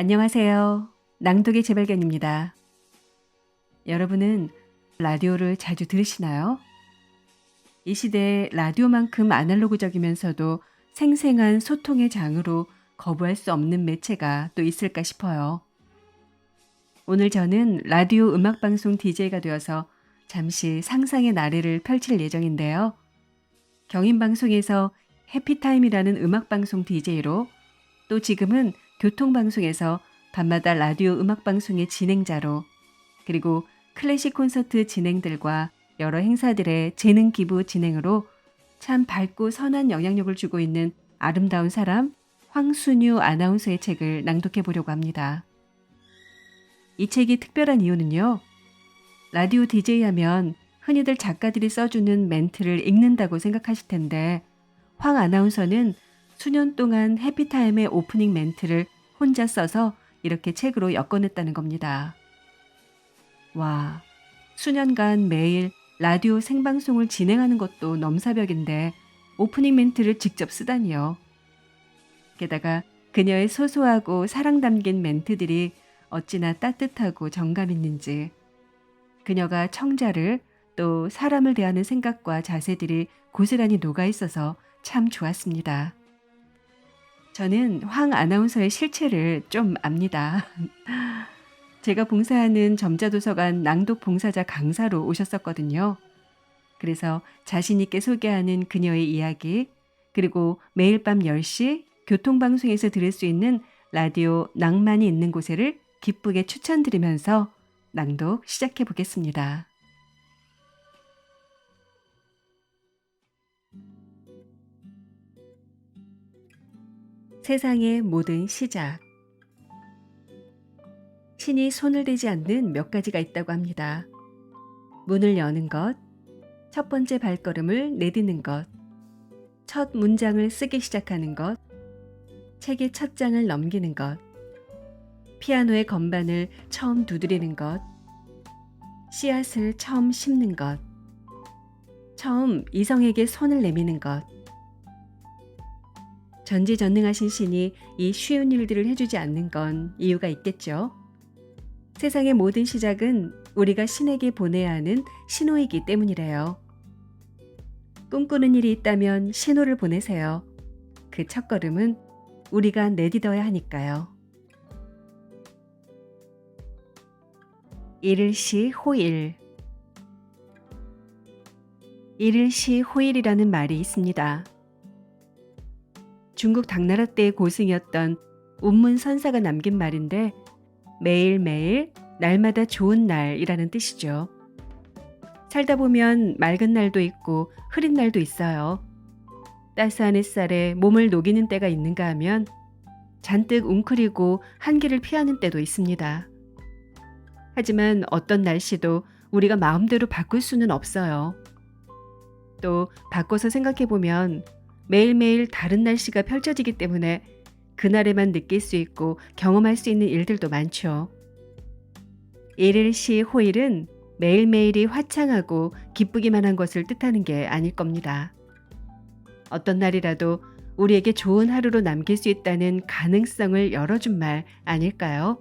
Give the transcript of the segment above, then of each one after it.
안녕하세요. 낭독의 재발견입니다. 여러분은 라디오를 자주 들으시나요? 이 시대에 라디오만큼 아날로그적이면서도 생생한 소통의 장으로 거부할 수 없는 매체가 또 있을까 싶어요. 오늘 저는 라디오 음악방송 DJ가 되어서 잠시 상상의 나래를 펼칠 예정인데요. 경인방송에서 해피타임이라는 음악방송 DJ로 또 지금은 교통방송에서 밤마다 라디오 음악방송의 진행자로 그리고 클래식 콘서트 진행들과 여러 행사들의 재능 기부 진행으로 참 밝고 선한 영향력을 주고 있는 아름다운 사람 황순유 아나운서의 책을 낭독해 보려고 합니다. 이 책이 특별한 이유는요. 라디오 DJ 하면 흔히들 작가들이 써주는 멘트를 읽는다고 생각하실 텐데 황 아나운서는 수년 동안 해피타임의 오프닝 멘트를 혼자 써서 이렇게 책으로 엮어냈다는 겁니다. 와, 수년간 매일 라디오 생방송을 진행하는 것도 넘사벽인데 오프닝 멘트를 직접 쓰다니요. 게다가 그녀의 소소하고 사랑 담긴 멘트들이 어찌나 따뜻하고 정감 있는지 그녀가 청자를 또 사람을 대하는 생각과 자세들이 고스란히 녹아 있어서 참 좋았습니다. 저는 황 아나운서의 실체를 좀 압니다. 제가 봉사하는 점자도서관 낭독 봉사자 강사로 오셨었거든요. 그래서 자신 있게 소개하는 그녀의 이야기, 그리고 매일 밤 10시 교통방송에서 들을 수 있는 라디오 낭만이 있는 곳에를 기쁘게 추천드리면서 낭독 시작해 보겠습니다. 세상의 모든 시작. 신이 손을 대지 않는 몇 가지가 있다고 합니다. 문을 여는 것, 첫 번째 발걸음을 내딛는 것, 첫 문장을 쓰기 시작하는 것, 책의 첫 장을 넘기는 것, 피아노의 건반을 처음 두드리는 것, 씨앗을 처음 심는 것, 처음 이성에게 손을 내미는 것. 전지전능하신 신이 이 쉬운 일들을 해주지 않는 건 이유가 있겠죠. 세상의 모든 시작은 우리가 신에게 보내야 하는 신호이기 때문이래요. 꿈꾸는 일이 있다면 신호를 보내세요. 그 첫걸음은 우리가 내딛어야 하니까요. 이를시 호일. 이를시 호일이라는 말이 있습니다. 중국 당나라 때의 고승이었던 운문선사가 남긴 말인데 매일매일 날마다 좋은 날이라는 뜻이죠. 살다 보면 맑은 날도 있고 흐린 날도 있어요. 따스한 햇살에 몸을 녹이는 때가 있는가 하면 잔뜩 웅크리고 한기를 피하는 때도 있습니다. 하지만 어떤 날씨도 우리가 마음대로 바꿀 수는 없어요. 또 바꿔서 생각해보면 매일매일 다른 날씨가 펼쳐지기 때문에 그날에만 느낄 수 있고 경험할 수 있는 일들도 많죠. 일일시 호일은 매일매일이 화창하고 기쁘기만 한 것을 뜻하는 게 아닐 겁니다. 어떤 날이라도 우리에게 좋은 하루로 남길 수 있다는 가능성을 열어준 말 아닐까요?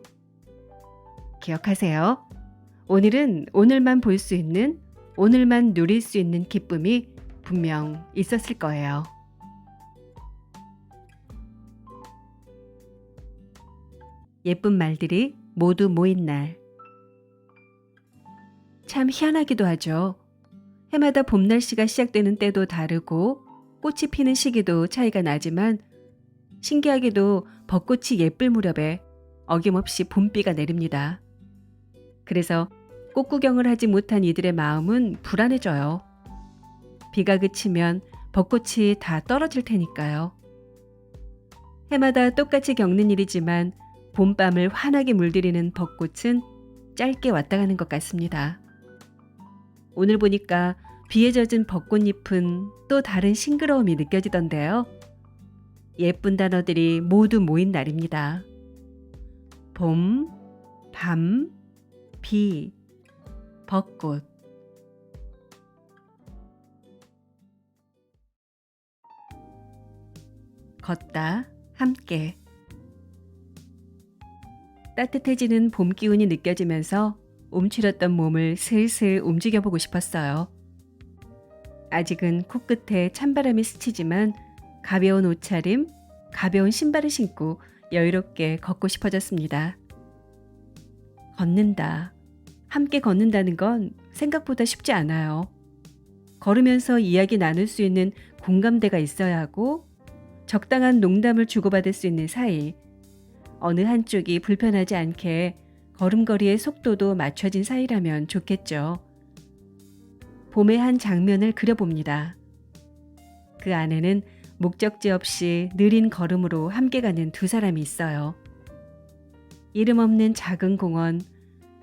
기억하세요. 오늘은 오늘만 볼 수 있는, 오늘만 누릴 수 있는 기쁨이 분명 있었을 거예요. 예쁜 말들이 모두 모인 날. 참 희한하기도 하죠. 해마다 봄 날씨가 시작되는 때도 다르고 꽃이 피는 시기도 차이가 나지만 신기하게도 벚꽃이 예쁠 무렵에 어김없이 봄비가 내립니다. 그래서 꽃 구경을 하지 못한 이들의 마음은 불안해져요. 비가 그치면 벚꽃이 다 떨어질 테니까요. 해마다 똑같이 겪는 일이지만 봄밤을 환하게 물들이는 벚꽃은 짧게 왔다 가는 것 같습니다. 오늘 보니까 비에 젖은 벚꽃잎은 또 다른 싱그러움이 느껴지던데요. 예쁜 단어들이 모두 모인 날입니다. 봄, 밤, 비, 벚꽃. 걷다 함께. 따뜻해지는 봄 기운이 느껴지면서 움츠렸던 몸을 슬슬 움직여보고 싶었어요. 아직은 코끝에 찬바람이 스치지만 가벼운 옷차림, 가벼운 신발을 신고 여유롭게 걷고 싶어졌습니다. 걷는다. 함께 걷는다는 건 생각보다 쉽지 않아요. 걸으면서 이야기 나눌 수 있는 공감대가 있어야 하고 적당한 농담을 주고받을 수 있는 사이, 어느 한쪽이 불편하지 않게 걸음걸이의 속도도 맞춰진 사이라면 좋겠죠. 봄의 한 장면을 그려봅니다. 그 안에는 목적지 없이 느린 걸음으로 함께 가는 두 사람이 있어요. 이름 없는 작은 공원,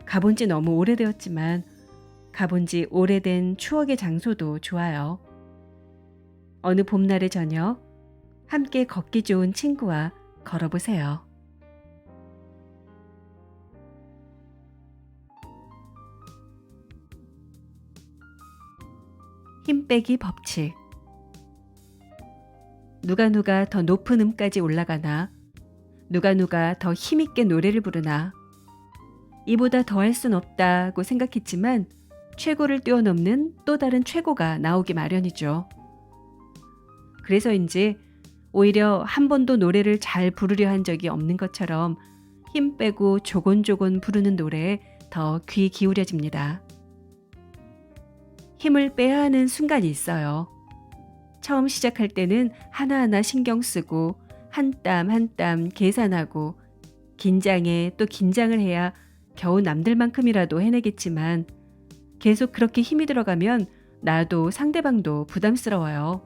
가본 지 너무 오래되었지만 가본 지 오래된 추억의 장소도 좋아요. 어느 봄날의 저녁, 함께 걷기 좋은 친구와 걸어보세요. 힘 빼기 법칙. 누가 더 높은 음까지 올라가나, 누가 더 힘있게 노래를 부르나, 이보다 더 할 순 없다고 생각했지만 최고를 뛰어넘는 또 다른 최고가 나오기 마련이죠. 그래서인지 오히려 한 번도 노래를 잘 부르려 한 적이 없는 것처럼 힘 빼고 조곤조곤 부르는 노래에 더 귀 기울여집니다. 힘을 빼야 하는 순간이 있어요. 처음 시작할 때는 하나하나 신경 쓰고 한 땀 한 땀 계산하고 긴장에 또 긴장을 해야 겨우 남들만큼이라도 해내겠지만 계속 그렇게 힘이 들어가면 나도 상대방도 부담스러워요.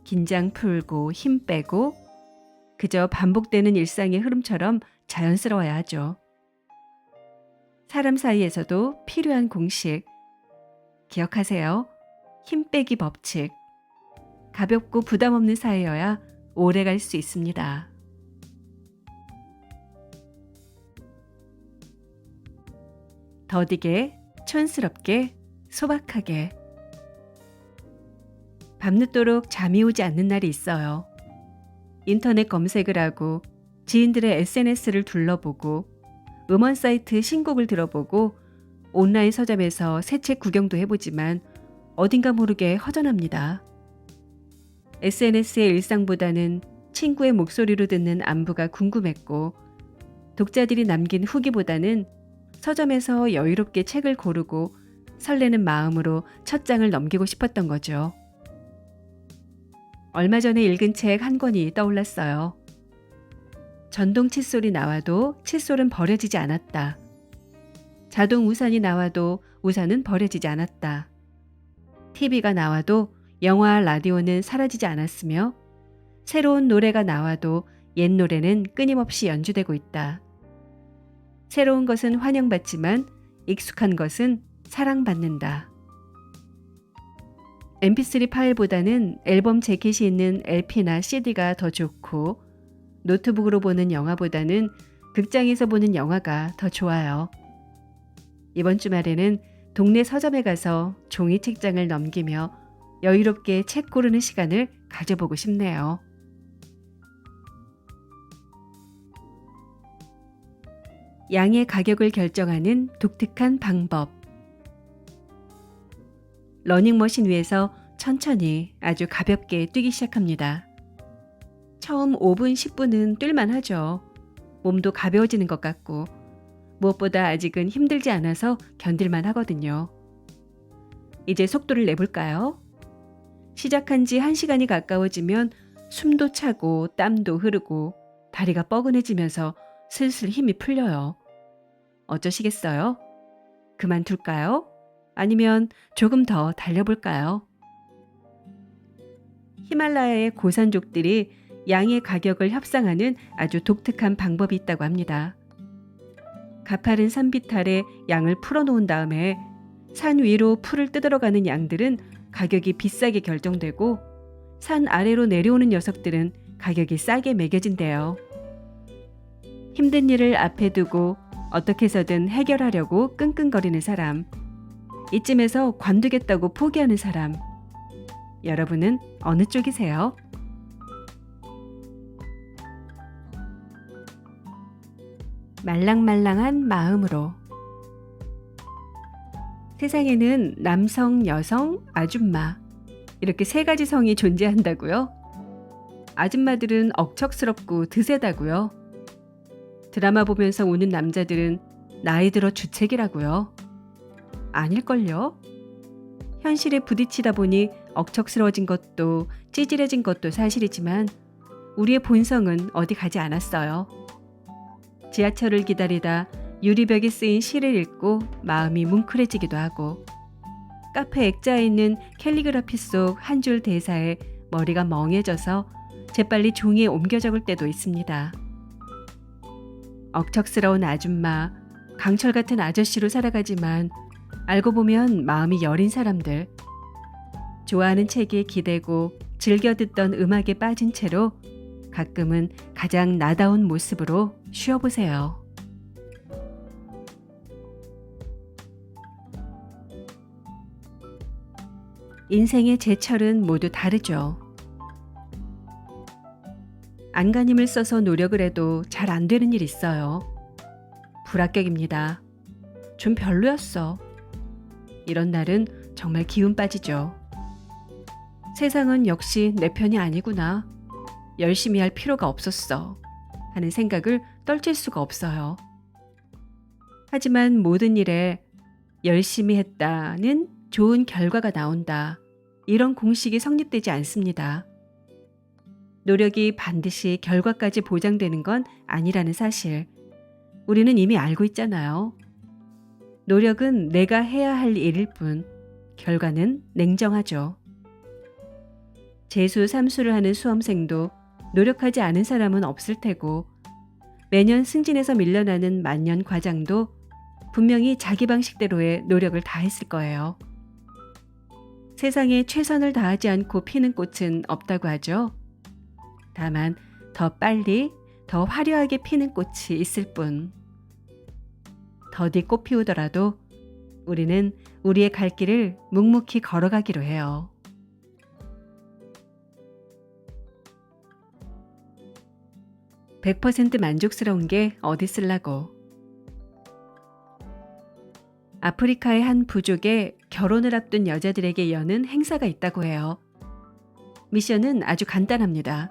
긴장 풀고 힘 빼고 그저 반복되는 일상의 흐름처럼 자연스러워야 하죠. 사람 사이에서도 필요한 공식 기억하세요. 힘 빼기 법칙. 가볍고 부담 없는 사이여야 오래 갈 수 있습니다. 더디게, 촌스럽게, 소박하게. 밤늦도록 잠이 오지 않는 날이 있어요. 인터넷 검색을 하고 지인들의 SNS를 둘러보고 음원 사이트 신곡을 들어보고 온라인 서점에서 새 책 구경도 해보지만 어딘가 모르게 허전합니다. SNS의 일상보다는 친구의 목소리로 듣는 안부가 궁금했고 독자들이 남긴 후기보다는 서점에서 여유롭게 책을 고르고 설레는 마음으로 첫 장을 넘기고 싶었던 거죠. 얼마 전에 읽은 책 한 권이 떠올랐어요. 전동 칫솔이 나와도 칫솔은 버려지지 않았다. 자동 우산이 나와도 우산은 버려지지 않았다. TV가 나와도 영화, 라디오는 사라지지 않았으며 새로운 노래가 나와도 옛 노래는 끊임없이 연주되고 있다. 새로운 것은 환영받지만 익숙한 것은 사랑받는다. mp3 파일보다는 앨범 재킷이 있는 LP나 CD가 더 좋고 노트북으로 보는 영화보다는 극장에서 보는 영화가 더 좋아요. 이번 주말에는 동네 서점에 가서 종이 책장을 넘기며 여유롭게 책 고르는 시간을 가져보고 싶네요. 양의 가격을 결정하는 독특한 방법. 러닝머신 위에서 천천히 아주 가볍게 뛰기 시작합니다. 처음 5분, 10분은 뛸만 하죠. 몸도 가벼워지는 것 같고 무엇보다 아직은 힘들지 않아서 견딜만 하거든요. 이제 속도를 내볼까요? 시작한 지 1시간이 가까워지면 숨도 차고 땀도 흐르고 다리가 뻐근해지면서 슬슬 힘이 풀려요. 어쩌시겠어요? 그만둘까요? 아니면 조금 더 달려볼까요? 히말라야의 고산족들이 양의 가격을 협상하는 아주 독특한 방법이 있다고 합니다. 가파른 산비탈에 양을 풀어놓은 다음에 산 위로 풀을 뜯어가는 양들은 가격이 비싸게 결정되고 산 아래로 내려오는 녀석들은 가격이 싸게 매겨진대요. 힘든 일을 앞에 두고 어떻게 해서든 해결하려고 끙끙거리는 사람, 이쯤에서 관두겠다고 포기하는 사람, 여러분은 어느 쪽이세요? 말랑말랑한 마음으로. 세상에는 남성, 여성, 아줌마 이렇게 세 가지 성이 존재한다고요? 아줌마들은 억척스럽고 드세다고요? 드라마 보면서 우는 남자들은 나이 들어 주책이라고요? 아닐걸요? 현실에 부딪히다 보니 억척스러워진 것도 찌질해진 것도 사실이지만 우리의 본성은 어디 가지 않았어요. 지하철을 기다리다 유리벽에 쓰인 시를 읽고 마음이 뭉클해지기도 하고 카페 액자에 있는 캘리그라피 속 한 줄 대사에 머리가 멍해져서 재빨리 종이에 옮겨 적을 때도 있습니다. 억척스러운 아줌마, 강철 같은 아저씨로 살아가지만 알고 보면 마음이 여린 사람들, 좋아하는 책에 기대고 즐겨 듣던 음악에 빠진 채로 가끔은 가장 나다운 모습으로 쉬어보세요. 인생의 제철은 모두 다르죠. 안간힘을 써서 노력을 해도 잘 안 되는 일 있어요. 불합격입니다. 좀 별로였어. 이런 날은 정말 기운 빠지죠. 세상은 역시 내 편이 아니구나. 열심히 할 필요가 없었어. 하는 생각을 떨칠 수가 없어요. 하지만 모든 일에 열심히 했다는 좋은 결과가 나온다. 이런 공식이 성립되지 않습니다. 노력이 반드시 결과까지 보장되는 건 아니라는 사실. 우리는 이미 알고 있잖아요. 노력은 내가 해야 할 일일 뿐, 결과는 냉정하죠. 재수, 삼수를 하는 수험생도 노력하지 않은 사람은 없을 테고, 매년 승진해서 밀려나는 만년 과장도 분명히 자기 방식대로의 노력을 다했을 거예요. 세상에 최선을 다하지 않고 피는 꽃은 없다고 하죠. 다만 더 빨리, 더 화려하게 피는 꽃이 있을 뿐. 더디 꽃 피우더라도 우리는 우리의 갈 길을 묵묵히 걸어가기로 해요. (100% 만족스러운 게 어디 쓸라고). 아프리카의 한 부족에 결혼을 앞둔 여자들에게 여는 행사가 있다고 해요. 미션은 아주 간단합니다.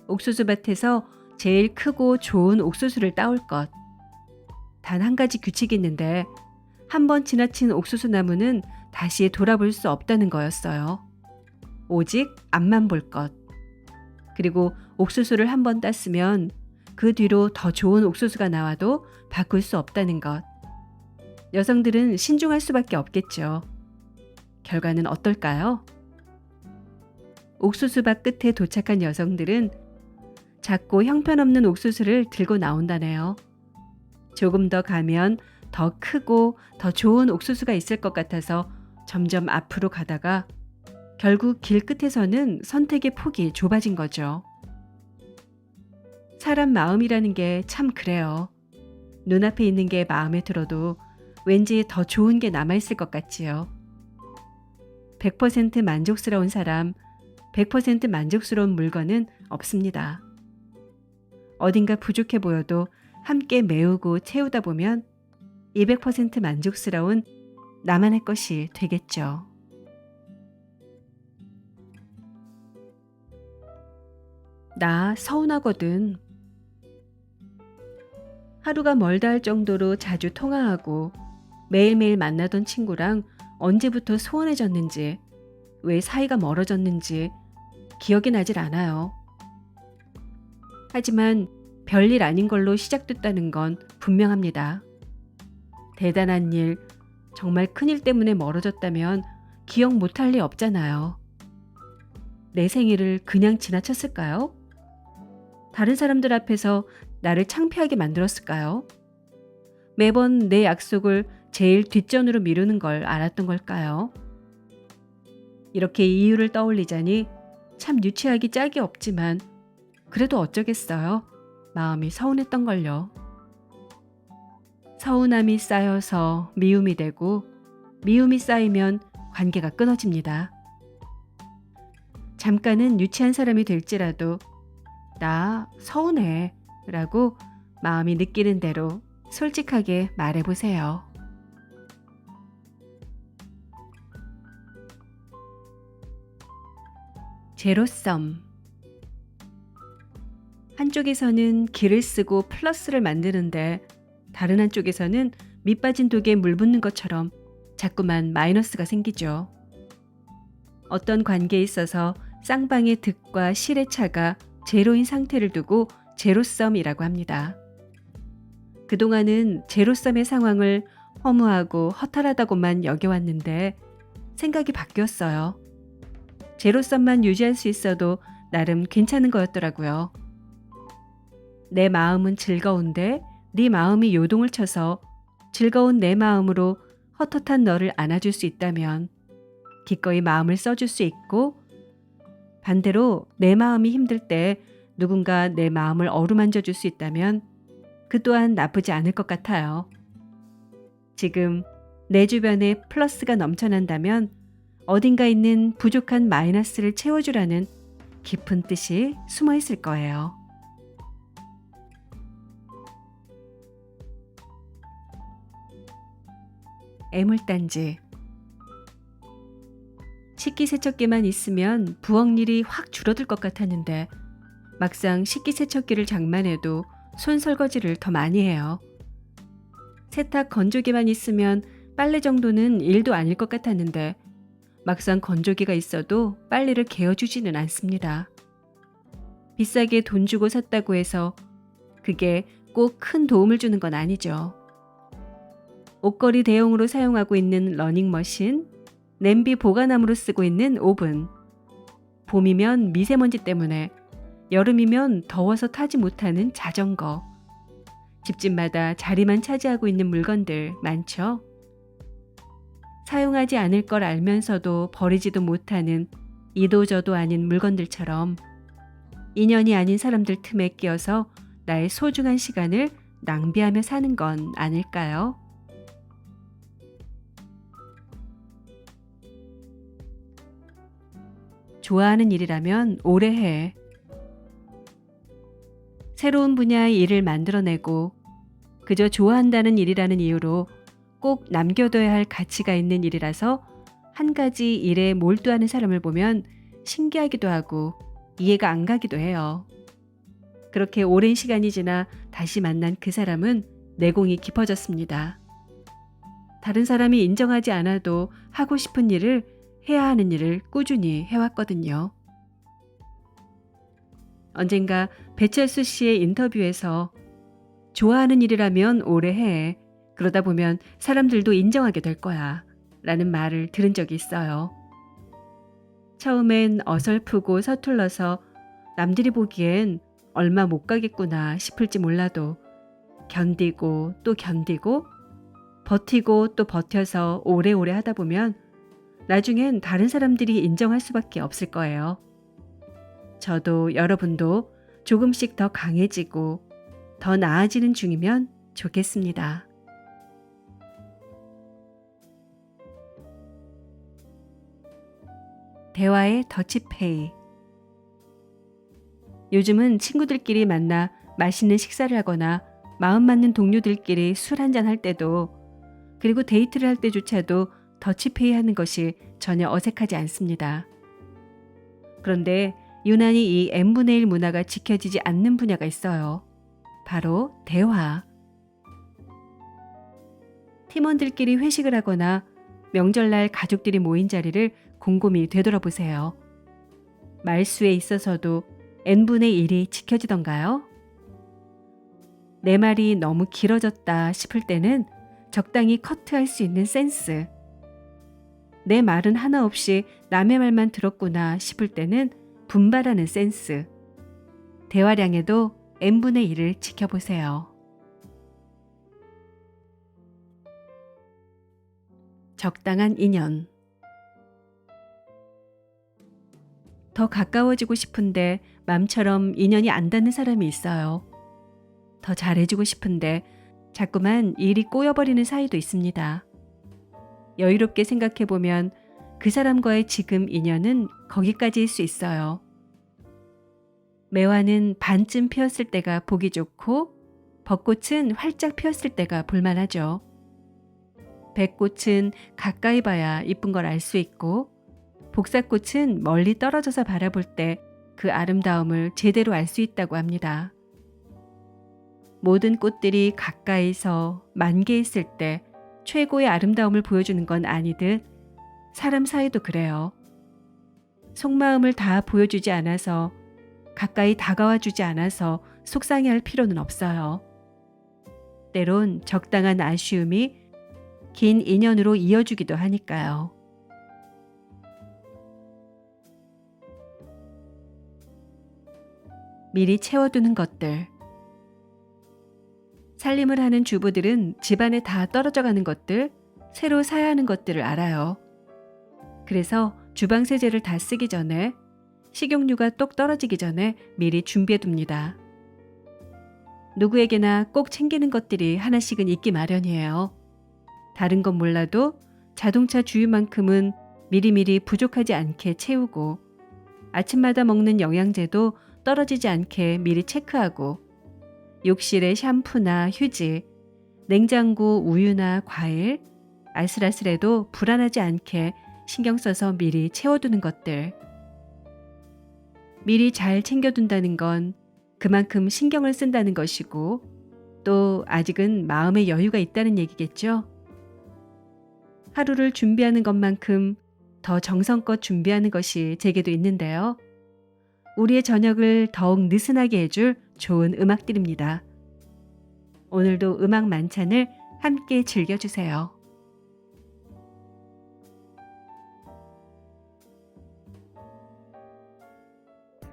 옥수수밭에서 제일 크고 좋은 옥수수를 따올 것. 단 한 가지 규칙이 있는데 한 번 지나친 옥수수 나무는 다시 돌아볼 수 없다는 거였어요. 오직 앞만 볼 것. 그리고 옥수수를 한 번 땄으면 그 뒤로 더 좋은 옥수수가 나와도 바꿀 수 없다는 것. 여성들은 신중할 수밖에 없겠죠. 결과는 어떨까요? 옥수수밭 끝에 도착한 여성들은 작고 형편없는 옥수수를 들고 나온다네요. 조금 더 가면 더 크고 더 좋은 옥수수가 있을 것 같아서 점점 앞으로 가다가 결국 길 끝에서는 선택의 폭이 좁아진 거죠. 사람 마음이라는 게 참 그래요. 눈앞에 있는 게 마음에 들어도 왠지 더 좋은 게 남아있을 것 같지요. 100% 만족스러운 사람, 100% 만족스러운 물건은 없습니다. 어딘가 부족해 보여도 함께 메우고 채우다 보면 200% 만족스러운 나만의 것이 되겠죠. 나 서운하거든. 하루가 멀다 할 정도로 자주 통화하고 매일매일 만나던 친구랑 언제부터 소원해졌는지, 왜 사이가 멀어졌는지 기억이 나질 않아요. 하지만 별일 아닌 걸로 시작됐다는 건 분명합니다. 대단한 일, 정말 큰일 때문에 멀어졌다면 기억 못할 리 없잖아요. 내 생일을 그냥 지나쳤을까요? 다른 사람들 앞에서 나를 창피하게 만들었을까요? 매번 내 약속을 제일 뒷전으로 미루는 걸 알았던 걸까요? 이렇게 이유를 떠올리자니 참 유치하기 짝이 없지만 그래도 어쩌겠어요. 마음이 서운했던 걸요. 서운함이 쌓여서 미움이 되고 미움이 쌓이면 관계가 끊어집니다. 잠깐은 유치한 사람이 될지라도 나 서운해 라고 마음이 느끼는 대로 솔직하게 말해보세요. 제로섬. 한쪽에서는 기를 쓰고 플러스를 만드는데 다른 한쪽에서는 밑 빠진 독에 물 붓는 것처럼 자꾸만 마이너스가 생기죠. 어떤 관계에 있어서 쌍방의 득과 실의 차가 제로인 상태를 두고 제로섬이라고 합니다. 그동안은 제로섬의 상황을 허무하고 허탈하다고만 여겨왔는데 생각이 바뀌었어요. 제로섬만 유지할 수 있어도 나름 괜찮은 거였더라고요. 내 마음은 즐거운데 네 마음이 요동을 쳐서 즐거운 내 마음으로 헛헛한 너를 안아줄 수 있다면 기꺼이 마음을 써줄 수 있고, 반대로 내 마음이 힘들 때 누군가 내 마음을 어루만져 줄 수 있다면 그 또한 나쁘지 않을 것 같아요. 지금 내 주변에 플러스가 넘쳐난다면 어딘가 있는 부족한 마이너스를 채워주라는 깊은 뜻이 숨어 있을 거예요. 애물단지. 식기세척기만 있으면 부엌일이 확 줄어들 것 같았는데 막상 식기세척기를 장만해도 손설거지를 더 많이 해요. 세탁 건조기만 있으면 빨래 정도는 일도 아닐 것 같았는데 막상 건조기가 있어도 빨래를 개어주지는 않습니다. 비싸게 돈 주고 샀다고 해서 그게 꼭 큰 도움을 주는 건 아니죠. 옷걸이 대용으로 사용하고 있는 러닝머신, 냄비 보관함으로 쓰고 있는 오븐, 봄이면 미세먼지 때문에, 여름이면 더워서 타지 못하는 자전거, 집집마다 자리만 차지하고 있는 물건들 많죠? 사용하지 않을 걸 알면서도 버리지도 못하는 이도저도 아닌 물건들처럼 인연이 아닌 사람들 틈에 끼어서 나의 소중한 시간을 낭비하며 사는 건 아닐까요? 좋아하는 일이라면 오래 해. 새로운 분야의 일을 만들어내고 그저 좋아한다는 일이라는 이유로 꼭 남겨둬야 할 가치가 있는 일이라서 한 가지 일에 몰두하는 사람을 보면 신기하기도 하고 이해가 안 가기도 해요. 그렇게 오랜 시간이 지나 다시 만난 그 사람은 내공이 깊어졌습니다. 다른 사람이 인정하지 않아도 하고 싶은 일을, 해야 하는 일을 꾸준히 해왔거든요. 언젠가 배철수 씨의 인터뷰에서 좋아하는 일이라면 오래 해. 그러다 보면 사람들도 인정하게 될 거야. 라는 말을 들은 적이 있어요. 처음엔 어설프고 서툴러서 남들이 보기엔 얼마 못 가겠구나 싶을지 몰라도 견디고 또 견디고 버티고 또 버텨서 오래오래 하다 보면 나중엔 다른 사람들이 인정할 수밖에 없을 거예요. 저도 여러분도 조금씩 더 강해지고 더 나아지는 중이면 좋겠습니다. 대화의 더치페이. 요즘은 친구들끼리 만나 맛있는 식사를 하거나 마음 맞는 동료들끼리 술 한잔 할 때도, 그리고 데이트를 할 때조차도 더치페이 하는 것이 전혀 어색하지 않습니다. 그런데 유난히 이 n분의 1 문화가 지켜지지 않는 분야가 있어요. 바로 대화. 팀원들끼리 회식을 하거나 명절날 가족들이 모인 자리를 곰곰이 되돌아보세요. 말수에 있어서도 n분의 1이 지켜지던가요? 내 말이 너무 길어졌다 싶을 때는 적당히 커트할 수 있는 센스. 내 말은 하나 없이 남의 말만 들었구나 싶을 때는 분발하는 센스. 대화량에도 n분의 1을 지켜보세요. 적당한 인연. 더 가까워지고 싶은데 맘처럼 인연이 안 닿는 사람이 있어요. 더 잘해주고 싶은데 자꾸만 일이 꼬여버리는 사이도 있습니다. 여유롭게 생각해보면 그 사람과의 지금 인연은 거기까지일 수 있어요. 매화는 반쯤 피었을 때가 보기 좋고 벚꽃은 활짝 피었을 때가 볼만하죠. 백꽃은 가까이 봐야 이쁜 걸 알 수 있고, 복사꽃은 멀리 떨어져서 바라볼 때 그 아름다움을 제대로 알 수 있다고 합니다. 모든 꽃들이 가까이서 만개했을 때 최고의 아름다움을 보여주는 건 아니듯 사람 사이도 그래요. 속마음을 다 보여주지 않아서, 가까이 다가와 주지 않아서 속상해할 필요는 없어요. 때론 적당한 아쉬움이 긴 인연으로 이어주기도 하니까요. 미리 채워두는 것들. 살림을 하는 주부들은 집안에 다 떨어져 가는 것들, 새로 사야 하는 것들을 알아요. 그래서 주방 세제를 다 쓰기 전에, 식용유가 똑 떨어지기 전에 미리 준비해 둡니다. 누구에게나 꼭 챙기는 것들이 하나씩은 있기 마련이에요. 다른 건 몰라도 자동차 주유만큼은 미리미리 부족하지 않게 채우고, 아침마다 먹는 영양제도 떨어지지 않게 미리 체크하고, 욕실에 샴푸나 휴지, 냉장고 우유나 과일, 아슬아슬해도 불안하지 않게 신경 써서 미리 채워두는 것들. 미리 잘 챙겨둔다는 건 그만큼 신경을 쓴다는 것이고, 또 아직은 마음의 여유가 있다는 얘기겠죠. 하루를 준비하는 것만큼 더 정성껏 준비하는 것이 제게도 있는데요. 우리의 저녁을 더욱 느슨하게 해줄 좋은 음악들입니다. 오늘도 음악 만찬을 함께 즐겨주세요.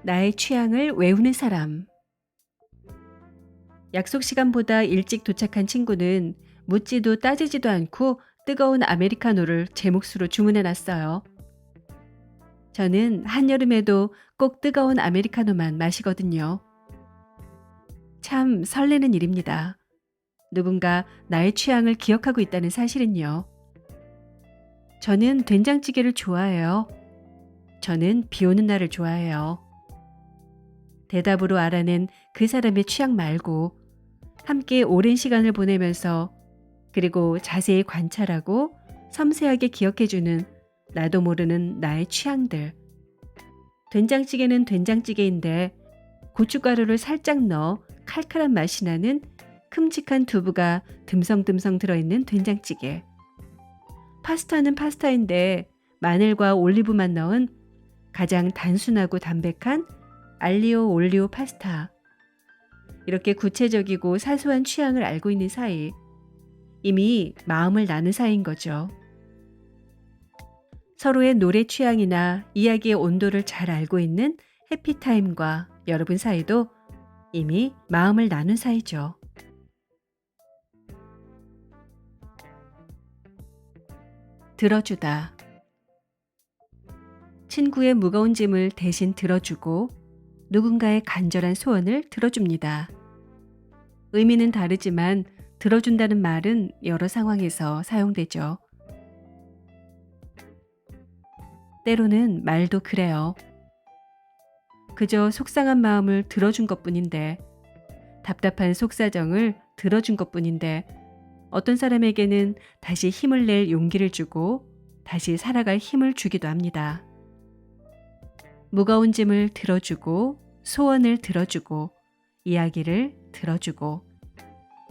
나의 취향을 외우는 사람. 약속 시간보다 일찍 도착한 친구는 묻지도 따지지도 않고 뜨거운 아메리카노를 제 몫으로 주문해 놨어요. 저는 한여름에도 꼭 뜨거운 아메리카노만 마시거든요. 참 설레는 일입니다. 누군가 나의 취향을 기억하고 있다는 사실은요. 저는 된장찌개를 좋아해요. 저는 비 오는 날을 좋아해요. 대답으로 알아낸 그 사람의 취향 말고, 함께 오랜 시간을 보내면서, 그리고 자세히 관찰하고 섬세하게 기억해주는 나도 모르는 나의 취향들. 된장찌개는 된장찌개인데 고춧가루를 살짝 넣어 칼칼한 맛이 나는 큼직한 두부가 듬성듬성 들어있는 된장찌개. 파스타는 파스타인데 마늘과 올리브만 넣은 가장 단순하고 담백한 알리오 올리오 파스타. 이렇게 구체적이고 사소한 취향을 알고 있는 사이, 이미 마음을 나눈 사이인 거죠. 서로의 노래 취향이나 이야기의 온도를 잘 알고 있는 해피타임과 여러분 사이도 이미 마음을 나눈 사이죠. 들어주다. 친구의 무거운 짐을 대신 들어주고, 누군가의 간절한 소원을 들어줍니다. 의미는 다르지만 들어준다는 말은 여러 상황에서 사용되죠. 때로는 말도 그래요. 그저 속상한 마음을 들어준 것뿐인데, 답답한 속사정을 들어준 것뿐인데, 어떤 사람에게는 다시 힘을 낼 용기를 주고 다시 살아갈 힘을 주기도 합니다. 무거운 짐을 들어주고, 소원을 들어주고, 이야기를 들어주고,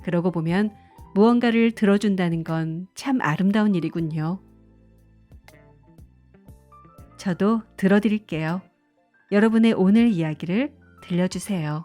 그러고 보면 무언가를 들어준다는 건 참 아름다운 일이군요. 저도 들어드릴게요. 여러분의 오늘 이야기를 들려주세요.